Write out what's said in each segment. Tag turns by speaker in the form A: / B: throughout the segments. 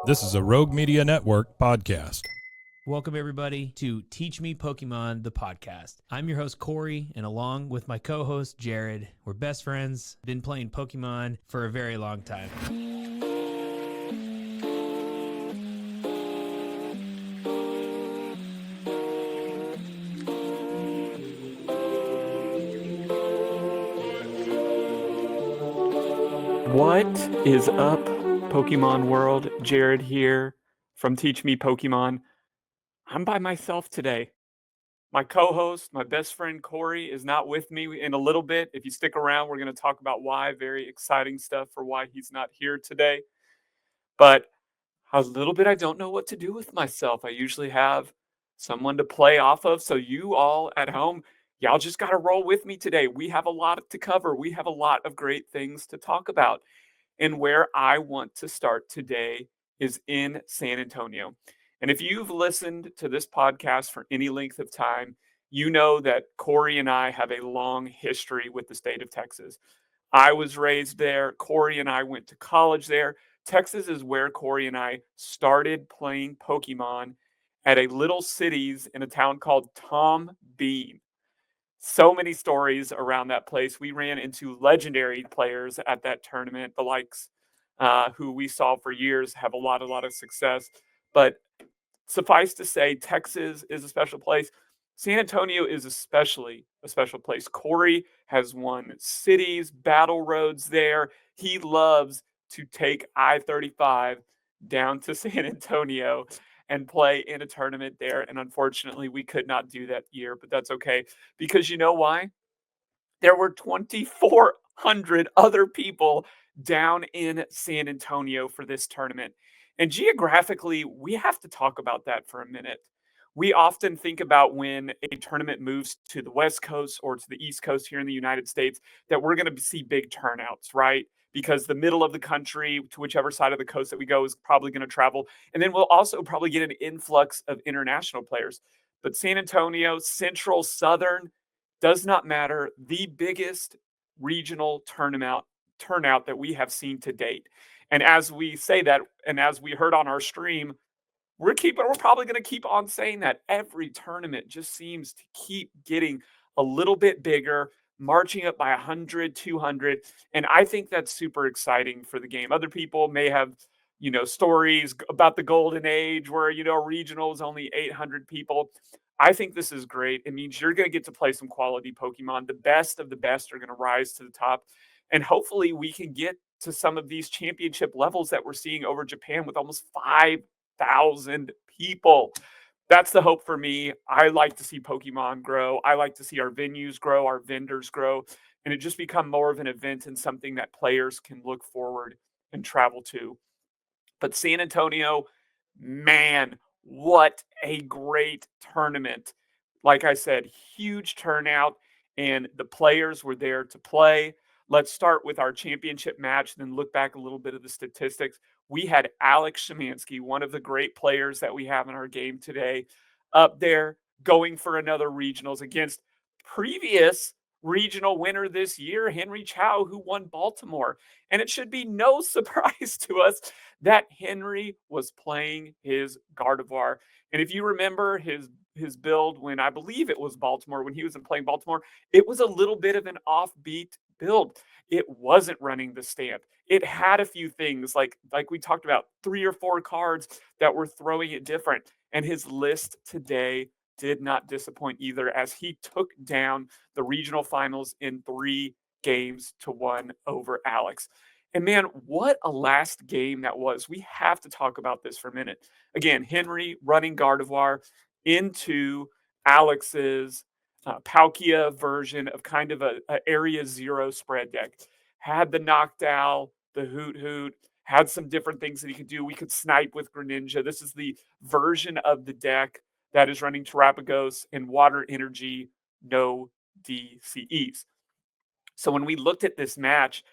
A: This is a Rogue Media Network podcast.
B: Welcome, everybody, to Teach Me Pokemon, the podcast. I'm your host, Corey, and along with my co-host, Jared, we're best friends, been playing Pokemon for a very long time.
C: What is up, Pokemon world? Jared here from Teach Me Pokemon. I'm by myself today. My co-host, my best friend Corey, is not with me in a little bit. If you stick around, we're going to talk about why. Very exciting stuff for why he's not here today. But a little bit, I don't know what to do with myself. I usually have someone to play off of. So you all at home, y'all just got to roll with me today. We have a lot to cover. We have a lot of great things to talk about. And where I want to start today is in San Antonio. And if you've listened to this podcast for any length of time, you know that Corey and I have a long history with the state of Texas. I was raised there. Corey and I went to college there. Texas is where Corey and I started playing Pokemon at a little cities in a town called Tom Bean. So many stories around that place. We ran into legendary players at that tournament, the likes who we saw for years have a lot of success. But suffice to say, Texas is a special place. San Antonio is especially a special place. Corey has won cities, battle roads there. He loves to take I-35 down to San Antonio and play in a tournament there. And unfortunately, we could not do that year, but that's okay. Because you know why? There were 2,400 other people down in San Antonio for this tournament. And geographically, we have to talk about that for a minute. We often think about when a tournament moves to the West Coast or to the East Coast here in the United States, that we're going to see big turnouts, right? Because the middle of the country, to whichever side of the coast that we go, is probably going to travel. And then we'll also probably get an influx of international players. But San Antonio, Central, Southern, does not matter. The biggest regional turnout that we have seen to date. And as we say that, and as we heard on our stream, we're probably going to keep on saying that. Every tournament just seems to keep getting a little bit bigger, marching up by 100, 200. And I think that's super exciting for the game. Other people may have, stories about the golden age where, regional is only 800 people. I think this is great. It means you're going to get to play some quality Pokemon. The best of the best are going to rise to the top. And hopefully we can get to some of these championship levels that we're seeing over Japan with almost 5,000 people. That's the hope for me. I like to see Pokemon grow. I like to see our venues grow, our vendors grow, and it just become more of an event and something that players can look forward and travel to. But San Antonio, man, what a great tournament. Like I said, huge turnout, and the players were there to play. Let's start with our championship match, then look back a little bit of the statistics. We had Alex Szymanski, one of the great players that we have in our game today, up there going for another regionals against previous regional winner this year, Henry Chow, who won Baltimore. And it should be no surprise to us that Henry was playing his Gardevoir. And if you remember his build when I believe it was Baltimore, when he was playing Baltimore, it was a little bit of an offbeat build. It wasn't running the stamp. It had a few things like we talked about, 3 or 4 cards that were throwing it different. And his list today did not disappoint either, as he took down the regional finals in 3-1 over Alex. And man, what a last game that was. We have to talk about this for a minute. Again, Henry running Gardevoir into Alex's Palkia version of kind of a Area Zero spread deck. Had the Noctowl, the Hoot Hoot, had some different things that he could do. We could snipe with Greninja. This is the version of the deck that is running Terapagos and Water Energy, no DCEs. So when we looked at this match,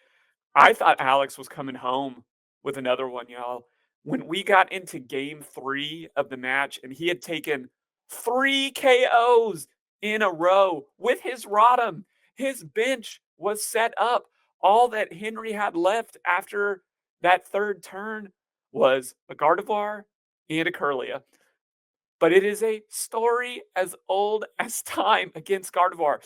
C: I thought Alex was coming home with another one, y'all. When we got into game 3 of the match and he had taken 3 KOs in a row with his Rotom, his bench was set up. All that Henry had left after that third turn was a Gardevoir and a Curlia. But it is a story as old as time against Gardevoir.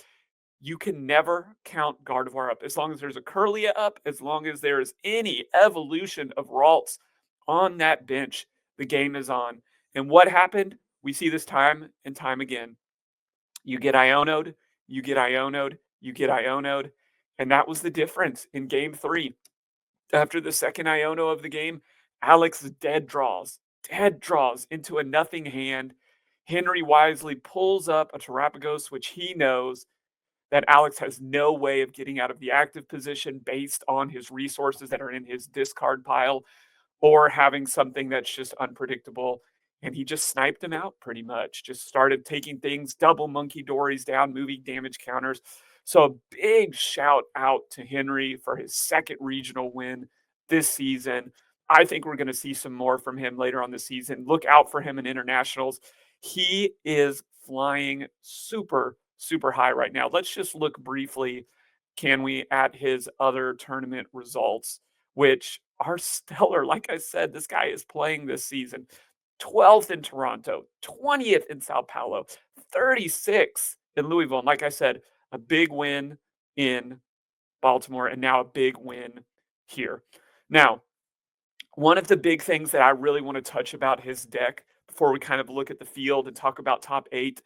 C: You can never count Gardevoir up. As long as there's a Curlia up, as long as there is any evolution of Ralts on that bench, the game is on. And what happened? We see this time and time again. You get Iono'd, you get Iono'd, you get Iono'd. And that was the difference in game 3. After the second Iono of the game, Alex dead draws into a nothing hand. Henry wisely pulls up a Terapagos, which he knows that Alex has no way of getting out of the active position based on his resources that are in his discard pile or having something that's just unpredictable. And he just sniped him out pretty much, just started taking things, double monkey dories down, moving damage counters. So a big shout out to Henry for his second regional win this season. I think we're going to see some more from him later on the season. Look out for him in internationals. He is flying super, super high right now. Let's just look briefly, can we, at his other tournament results, which are stellar. Like I said, this guy is playing this season. 12th in Toronto, 20th in Sao Paulo, 36th in Louisville. And like I said, a big win in Baltimore and now a big win here. Now, one of the big things that I really want to touch about his deck before we kind of look at the field and talk about top 8,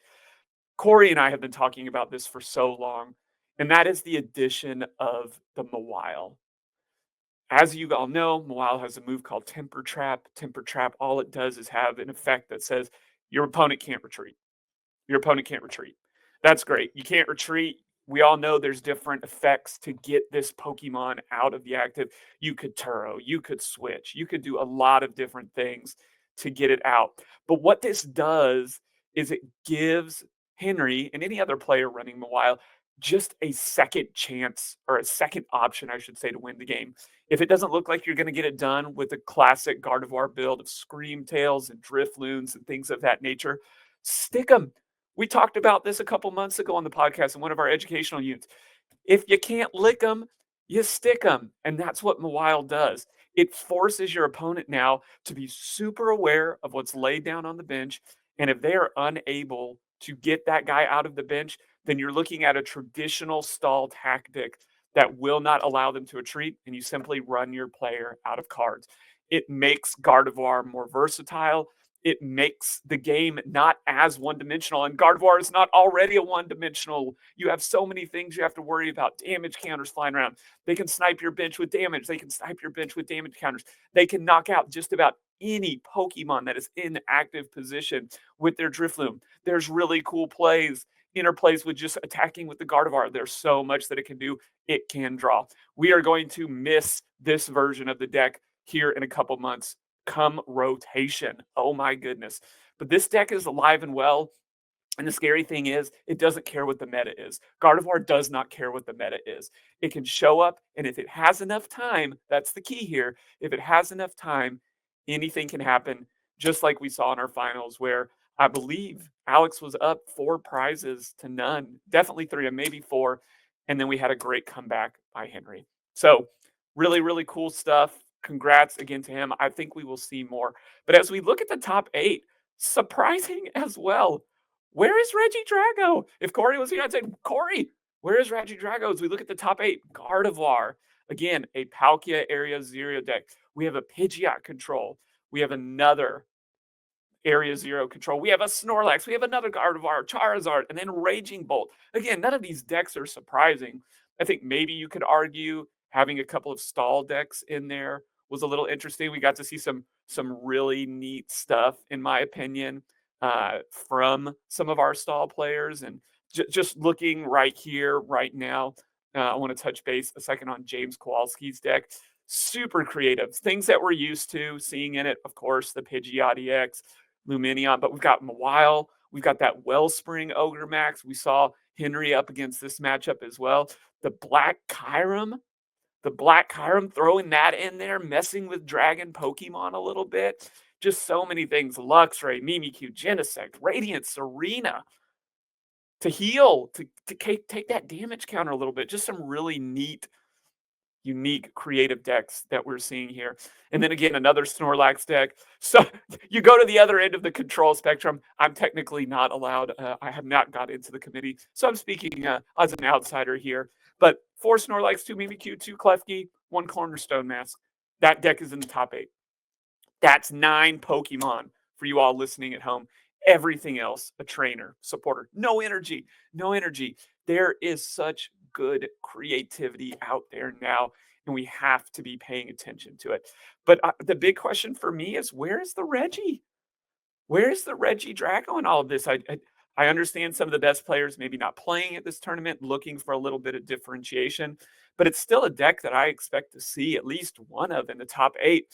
C: Corey and I have been talking about this for so long, and that is the addition of the Mawile. As you all know, Mawile has a move called Temper Trap. Temper Trap, all it does is have an effect that says your opponent can't retreat. Your opponent can't retreat. That's great. You can't retreat. We all know there's different effects to get this Pokemon out of the active. You could Turo, you could switch, you could do a lot of different things to get it out. But what this does is it gives Henry and any other player running Mawile just a second chance, or a second option, I should say, to win the game. If it doesn't look like you're going to get it done with the classic Gardevoir build of Scream Tails and Drifloons and things of that nature, stick them. We talked about this a couple months ago on the podcast in one of our educational units. If you can't lick them, you stick them. And that's what Mawile does. It forces your opponent now to be super aware of what's laid down on the bench. And if they are unable to get that guy out of the bench, then you're looking at a traditional stall tactic that will not allow them to retreat, and you simply run your player out of cards. It makes Gardevoir more versatile. It makes the game not as one-dimensional, and Gardevoir is not already a one-dimensional. You have so many things you have to worry about. Damage counters flying around. They can snipe your bench with damage. They can snipe your bench with damage counters. They can knock out just about any Pokemon that is in active position with their Drifloon. There's really cool plays, interplays with just attacking with the Gardevoir. There's so much that it can do. It can draw. We are going to miss this version of the deck here in a couple months come rotation. Oh my goodness. But this deck is alive and well. And the scary thing is, it doesn't care what the meta is. Gardevoir does not care what the meta is. It can show up, and if it has enough time, that's the key here. If it has enough time, anything can happen, just like we saw in our finals, where I believe Alex was up 4 prizes to none, definitely 3, and maybe 4. And then we had a great comeback by Henry. So really, really cool stuff. Congrats again to him. I think we will see more. But as we look at the top 8, surprising as well. Where is Regidrago? If Corey was here, I'd say, Corey, where is Regidrago? As we look at the top 8, Gardevoir. Again, a Palkia Area 0 deck. We have a Pidgeot control. We have another Area 0 control. We have a Snorlax. We have another Gardevoir, Charizard, and then Raging Bolt. Again, none of these decks are surprising. I think maybe you could argue having a couple of stall decks in there was a little interesting. We got to see some really neat stuff, in my opinion, from some of our stall players. And just looking right here, right now, I want to touch base a second on James Kowalski's deck. Super creative. Things that we're used to seeing in it, of course, the Pidgeot EX, Lumineon, but we've got Mawile. We've got that Wellspring Ogre Max. We saw Henry up against this matchup as well. The Black Kyurem throwing that in there, messing with Dragon Pokemon a little bit. Just so many things. Luxray, Mimikyu, Genesect, Radiant Serena to heal, to take that damage counter a little bit. Just some really neat unique, creative decks that we're seeing here. And then again, another Snorlax deck. So you go to the other end of the control spectrum. I'm technically not allowed. I have not got into the committee. So I'm speaking as an outsider here. But 4 Snorlax, 2 Mimikyu, 2 Klefki, 1 Cornerstone Mask. That deck is in the top 8. That's 9 Pokemon for you all listening at home. Everything else, a trainer, supporter. No energy. No energy. There is such good creativity out there now, and we have to be paying attention to it. But the big question for me is, where is the Reggie? Where is the Regidrago in all of this? I understand some of the best players maybe not playing at this tournament, looking for a little bit of differentiation, but it's still a deck that I expect to see at least one of in the top 8.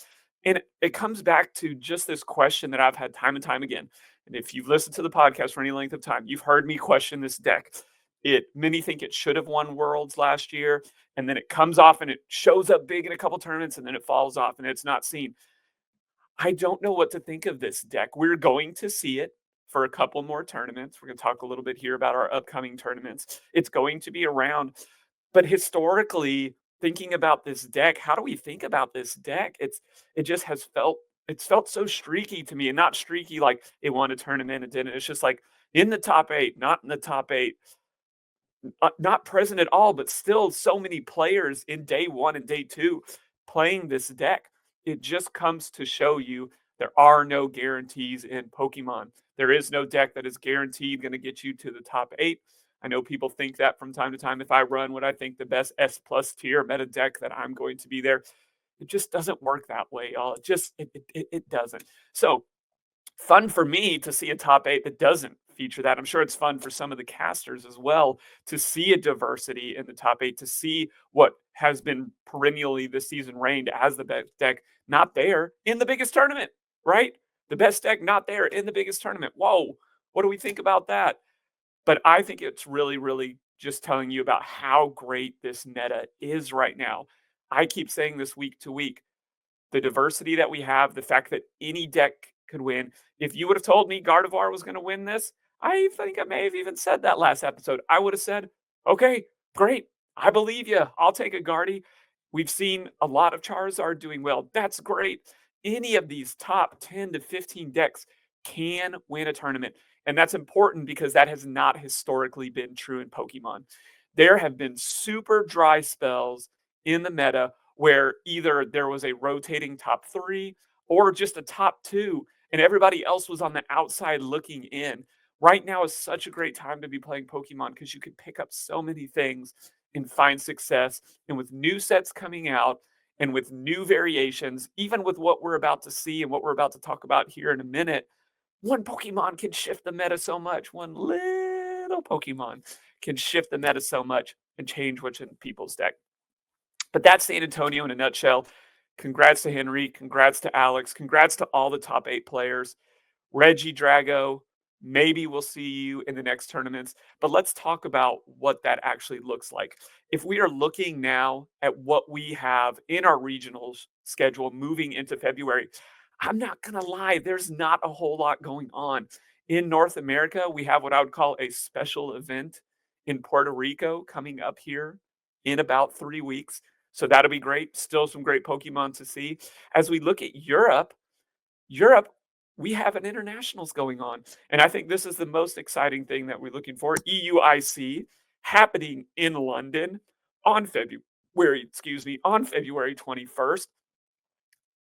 C: And it comes back to just this question that I've had time and time again. And if you've listened to the podcast for any length of time, you've heard me question this deck. Many think it should have won Worlds last year, and then it comes off and it shows up big in a couple tournaments, and then it falls off and it's not seen. I don't know what to think of this deck. We're going to see it for a couple more tournaments. We're going to talk a little bit here about our upcoming tournaments. It's going to be around, but historically, thinking about this deck, how do we think about this deck? It's felt so streaky to me, and not streaky like it won a tournament and didn't. It's just like in the top 8, not in the top 8, not present at all, but still so many players in day 1 and day 2 playing this deck. It just comes to show you there are no guarantees in Pokemon. There is no deck that is guaranteed going to get you to the top 8. I know people think that from time to time. If I run what I think the best S+ tier meta deck, that I'm going to be there. It just doesn't work that way, y'all. It doesn't. So fun for me to see a top 8 that doesn't feature that. I'm sure it's fun for some of the casters as well to see a diversity in the top 8, to see what has been perennially this season reigned as the best deck not there in the biggest tournament, right? The best deck not there in the biggest tournament. Whoa, what do we think about that? But I think it's really, really just telling you about how great this meta is right now. I keep saying this week to week, the diversity that we have, the fact that any deck could win. If you would have told me Gardevoir was going to win this, I think I may have even said that last episode. I would have said, okay, great. I believe you. I'll take a Guardy. We've seen a lot of Charizard doing well. That's great. Any of these top 10 to 15 decks can win a tournament. And that's important because that has not historically been true in Pokemon. There have been super dry spells in the meta where either there was a rotating top 3 or just a top 2, and everybody else was on the outside looking in. Right now is such a great time to be playing Pokemon because you can pick up so many things and find success. And with new sets coming out and with new variations, even with what we're about to see and what we're about to talk about here in a minute, one Pokemon can shift the meta so much. One little Pokemon can shift the meta so much and change what's in people's deck. But that's San Antonio in a nutshell. Congrats to Henry. Congrats to Alex. Congrats to all the top 8 players. Regidrago, maybe we'll see you in the next tournaments. But let's talk about what that actually looks like. If we are looking now at what we have in our regionals schedule moving into February, I'm not going to lie, there's not a whole lot going on. In North America, we have what I would call a special event in Puerto Rico coming up here in about 3 weeks. So that'll be great. Still some great Pokemon to see. As we look at Europe, we have an internationals going on. And I think this is the most exciting thing that we're looking for. EUIC happening in London on February 21st.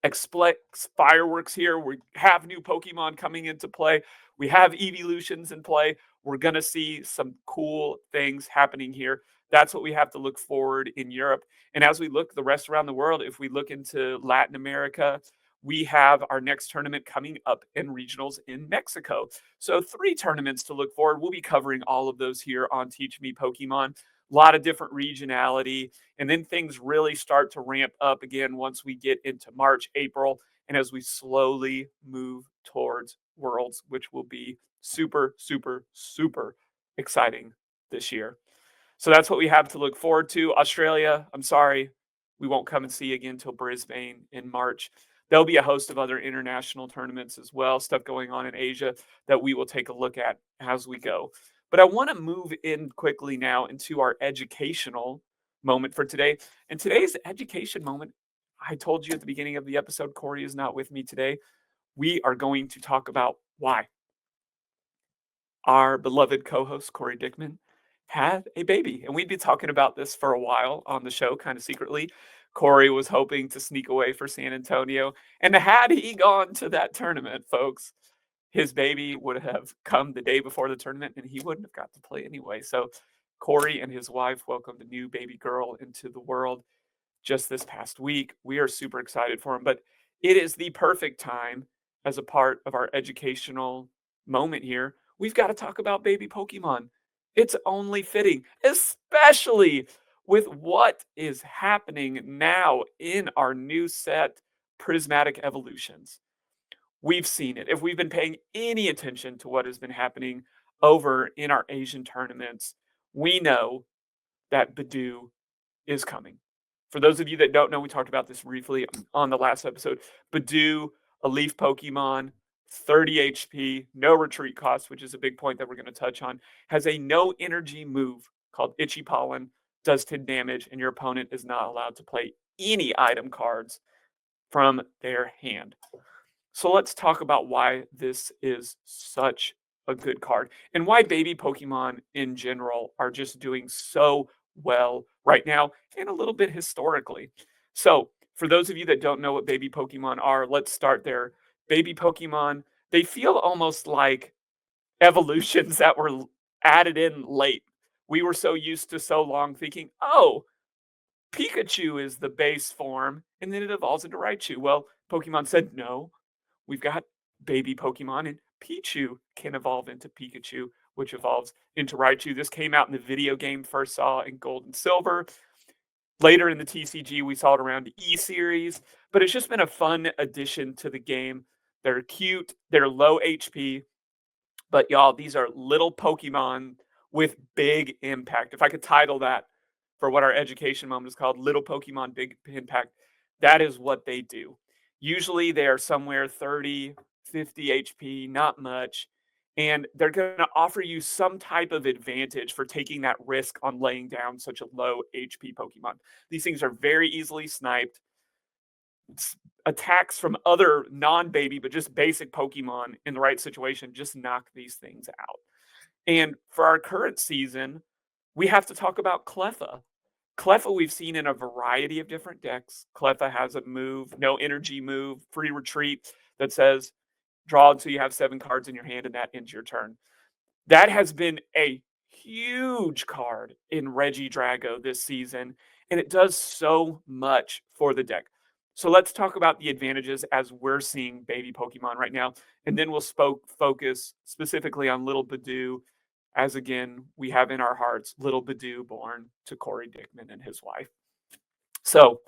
C: Expect fireworks here. We have new Pokemon coming into play. We have evolutions in play. We're going to see some cool things happening here. That's what we have to look forward in Europe. And as we look the rest around the world, if we look into Latin America, we have our next tournament coming up in regionals in Mexico. So 3 tournaments to look forward. We'll be covering all of those here on Teach Me Pokemon. A lot of different regionality. And then things really start to ramp up again once we get into March, April, and as we slowly move towards Worlds, which will be super, super, super exciting this year. So that's what we have to look forward to. Australia, I'm sorry, we won't come and see you again until Brisbane in March. There'll be a host of other international tournaments as well, stuff going on in Asia that we will take a look at as we go. But I want to move in quickly now into our educational moment for today. And today's education moment, I told you at the beginning of the episode, Corey is not with me today. We are going to talk about why our beloved co-host, Corey Dickman, had a baby. And we'd been talking about this for a while on the show, kind of secretly. Corey was hoping to sneak away for San Antonio. And had he gone to that tournament, folks, his baby would have come the day before the tournament and he wouldn't have got to play anyway. So Corey and his wife welcomed a new baby girl into the world just this past week. We are super excited for him, but it is the perfect time as a part of our educational moment here. We've got to talk about baby Pokemon. It's only fitting, especially with what is happening now in our new set, Prismatic Evolutions. We've seen it. If we've been paying any attention to what has been happening over in our Asian tournaments, we know that Badoo is coming. For those of you that don't know, we talked about this briefly on the last episode. Badoo, a leaf Pokemon, 30 HP, no retreat cost, which is a big point that we're going to touch on, has a no energy move called Itchy Pollen, does 10 damage, and your opponent is not allowed to play any item cards from their hand. So let's talk about why this is such a good card and why baby Pokemon in general are just doing so well right now and a little bit historically. So for those of you that don't know what baby Pokemon are, let's start there. Baby Pokemon, they feel almost like evolutions that were added in late. We were so used to so long thinking, oh, Pikachu is the base form, and then it evolves into Raichu. Well, Pokemon said, no, we've got baby Pokemon, and Pichu can evolve into Pikachu, which evolves into Raichu. This came out in the video game, first saw in Gold and Silver. Later in the TCG, we saw it around E-Series, but it's just been a fun addition to the game. They're cute, they're low HP, but y'all, these are little Pokemon with big impact. If I could title that for what our education moment is called, Little Pokemon Big Impact, that is what they do. Usually they are somewhere 30, 50 HP, not much. And they're going to offer you some type of advantage for taking that risk on laying down such a low HP Pokemon. These things are very easily sniped. Attacks from other non-baby, but just basic Pokemon in the right situation just knock these things out. And for our current season, we have to talk about Cleffa. Cleffa we've seen in a variety of different decks. Cleffa has a move, no energy move, free retreat that says draw until you have 7 cards in your hand and that ends your turn. That has been a huge card in Regidrago this season, and it does so much for the deck. So let's talk about the advantages as we're seeing baby Pokemon right now, and then we'll focus specifically on little Badoo, as again, we have in our hearts little Badoo born to Corey Dickman and his wife. So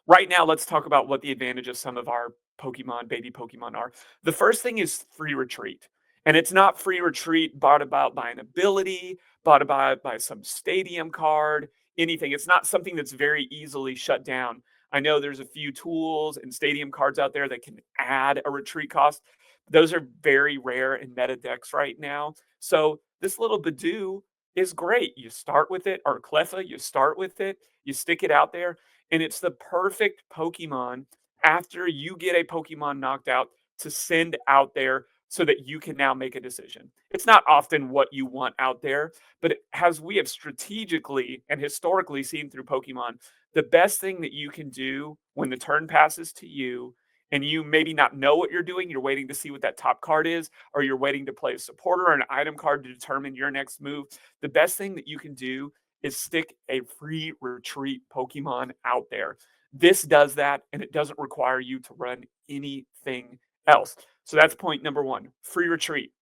C: right now, let's talk about what the advantage of some of our Pokemon, baby Pokemon are. The first thing is free retreat. And it's not free retreat bought about by an ability, bought about by some stadium card, anything. It's not something that's very easily shut down. I know there's a few tools and stadium cards out there that can add a retreat cost. Those are very rare in meta decks right now. So this little Badoo is great. You start with it, or Cleffa, you start with it, you stick it out there, and it's the perfect Pokemon after you get a Pokemon knocked out to send out there so that you can now make a decision. It's not often what you want out there, but as we have strategically and historically seen through Pokemon, the best thing that you can do when the turn passes to you and you maybe not know what you're doing, you're waiting to see what that top card is, or you're waiting to play a supporter or an item card to determine your next move, the best thing that you can do is stick a free retreat Pokemon out there. This does that, and it doesn't require you to run anything else. So that's point number 1, free retreat.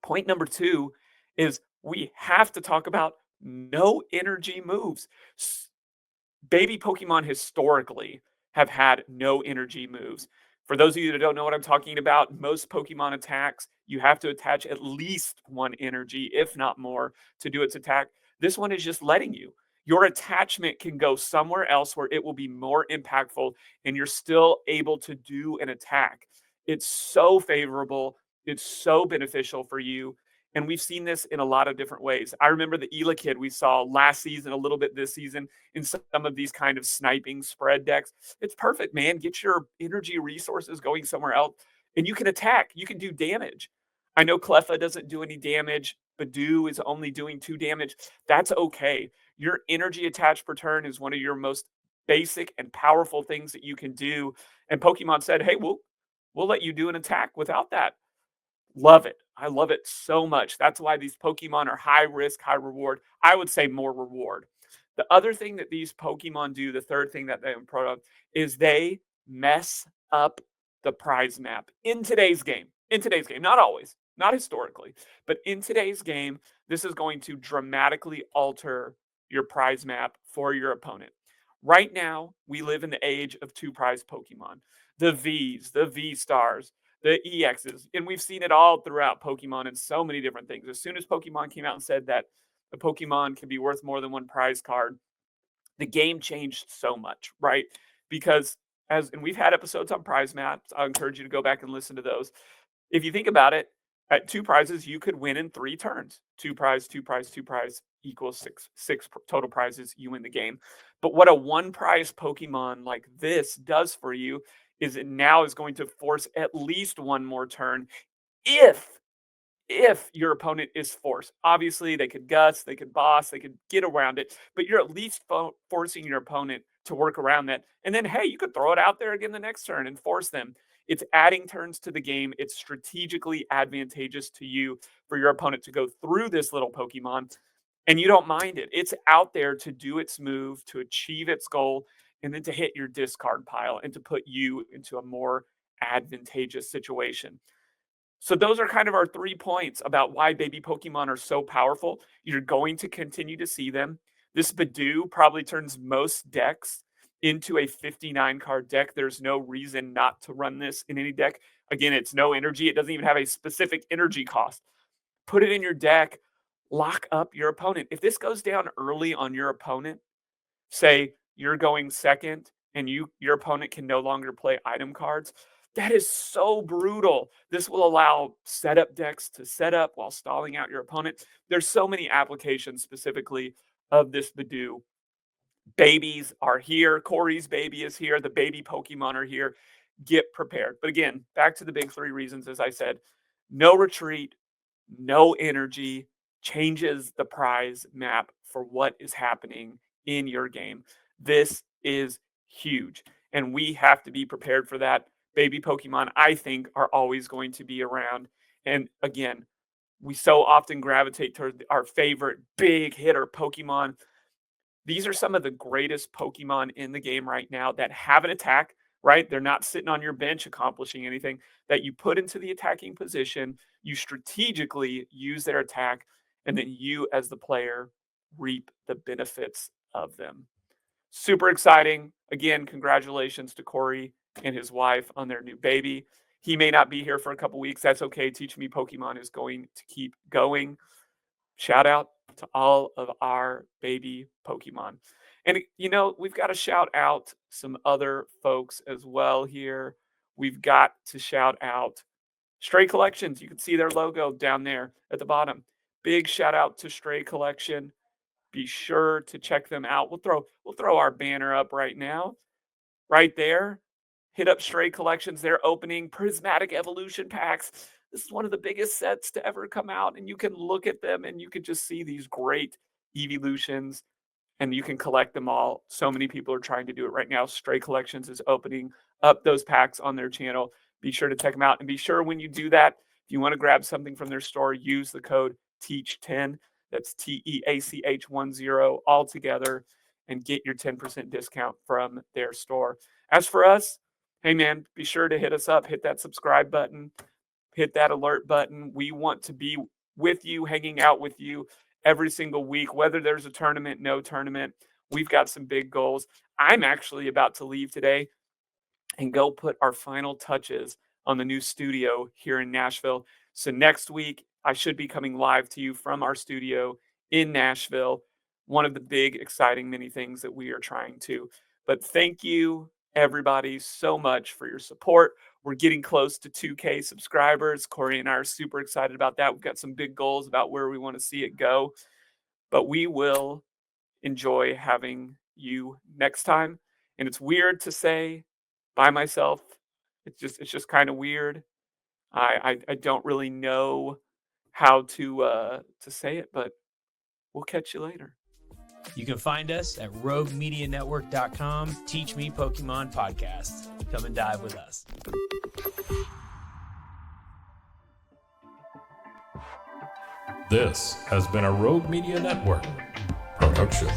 C: Point number 2 is we have to talk about no energy moves. Baby Pokemon historically have had no energy moves. For those of you that don't know what I'm talking about, most Pokemon attacks, you have to attach at least 1 energy, if not more, to do its attack. This one is just letting you. Your attachment can go somewhere else where it will be more impactful and you're still able to do an attack. It's so favorable. It's so beneficial for you. And we've seen this in a lot of different ways. I remember the Elekid we saw last season, a little bit this season, in some of these kind of sniping spread decks. It's perfect, man. Get your energy resources going somewhere else, and you can attack. You can do damage. I know Cleffa doesn't do any damage. Badu is only doing 2 damage. That's okay. Your energy attached per turn is one of your most basic and powerful things that you can do. And Pokemon said, hey, we'll let you do an attack without that. Love it. I love it so much. That's why these Pokemon are high risk, high reward. I would say more reward. The other thing that these Pokemon do, the third thing that they're proud of, is they mess up the prize map in today's game. In today's game, not always, not historically, but in today's game, this is going to dramatically alter your prize map for your opponent. Right now, we live in the age of 2 prize Pokemon, the Vs, the V stars, the EXs, and we've seen it all throughout Pokemon and so many different things. As soon as Pokemon came out and said that a Pokemon can be worth more than 1 prize card, the game changed so much, right? Because and we've had episodes on prize maps. I encourage you to go back and listen to those. If you think about it, at 2 prizes, you could win in 3 turns. 2 prize, 2 prize, 2 prize equals 6 total prizes. You win the game. But what a 1 prize Pokemon like this does for you is it now is going to force at least 1 more turn if your opponent is forced. Obviously, they could guts, they could boss, they could get around it, but you're at least forcing your opponent to work around that. And then, hey, you could throw it out there again the next turn and force them. It's adding turns to the game. It's strategically advantageous to you for your opponent to go through this little Pokemon, and you don't mind it. It's out there to do its move, to achieve its goal, and then to hit your discard pile and to put you into a more advantageous situation. So those are kind of our 3 points about why baby Pokemon are so powerful. You're going to continue to see them. This Badu probably turns most decks into a 59 card deck. There's no reason not to run this in any deck. Again, it's no energy. It doesn't even have a specific energy cost. Put it in your deck. Lock up your opponent. If this goes down early on your opponent, say you're going second and your opponent can no longer play item cards, that is so brutal. This will allow setup decks to set up while stalling out your opponent. There's so many applications specifically of this Badu. Babies are here. Corey's baby is here. The baby Pokemon are here. Get prepared. But again, back to the big 3 reasons, as I said, no retreat, no energy changes the prize map for what is happening in your game. This is huge, and we have to be prepared for that. Baby Pokemon, I think, are always going to be around. And again, we so often gravitate toward our favorite big hitter Pokemon. These are some of the greatest Pokemon in the game right now that have an attack, right? They're not sitting on your bench accomplishing anything, that you put into the attacking position, you strategically use their attack, and then you as the player reap the benefits of them. Super exciting. Again, congratulations to Corey and his wife on their new baby. He may not be here for a couple weeks. That's okay. Teach Me Pokemon is going to keep going. Shout out to all of our baby Pokemon. And, we've got to shout out some other folks as well here. We've got to shout out Stray Collections. You can see their logo down there at the bottom. Big shout out to Stray Collection. Be sure to check them out. We'll throw our banner up right now. Right there. Hit up Stray Collections. They're opening Prismatic Evolution packs. This is one of the biggest sets to ever come out, and you can look at them and you can just see these great evolutions, and you can collect them all. So many people are trying to do it right now. Stray Collections is opening up those packs on their channel. Be sure to check them out, and be sure when you do that, if you want to grab something from their store, use the code TEACH10. That's TEACH10 all together, and get your 10% discount from their store. As for us, hey man, be sure to hit us up, hit that subscribe button, hit that alert button. We want to be with you, hanging out with you every single week, whether there's a tournament, no tournament. We've got some big goals. I'm actually about to leave today and go put our final touches on the new studio here in Nashville. So next week, I should be coming live to you from our studio in Nashville. One of the big, exciting many things that we are trying to. But thank you, everybody, so much for your support. We're getting close to 2K subscribers. Corey and I are super excited about that. We've got some big goals about where we want to see it go. But we will enjoy having you next time. And it's weird to say by myself. It's just kind of weird. I don't really know how to say it, but we'll catch you later.
B: You can find us at roguemedianetwork.com. Teach Me Pokemon Podcast. Come and dive with us.
A: This has been a Rogue Media Network production.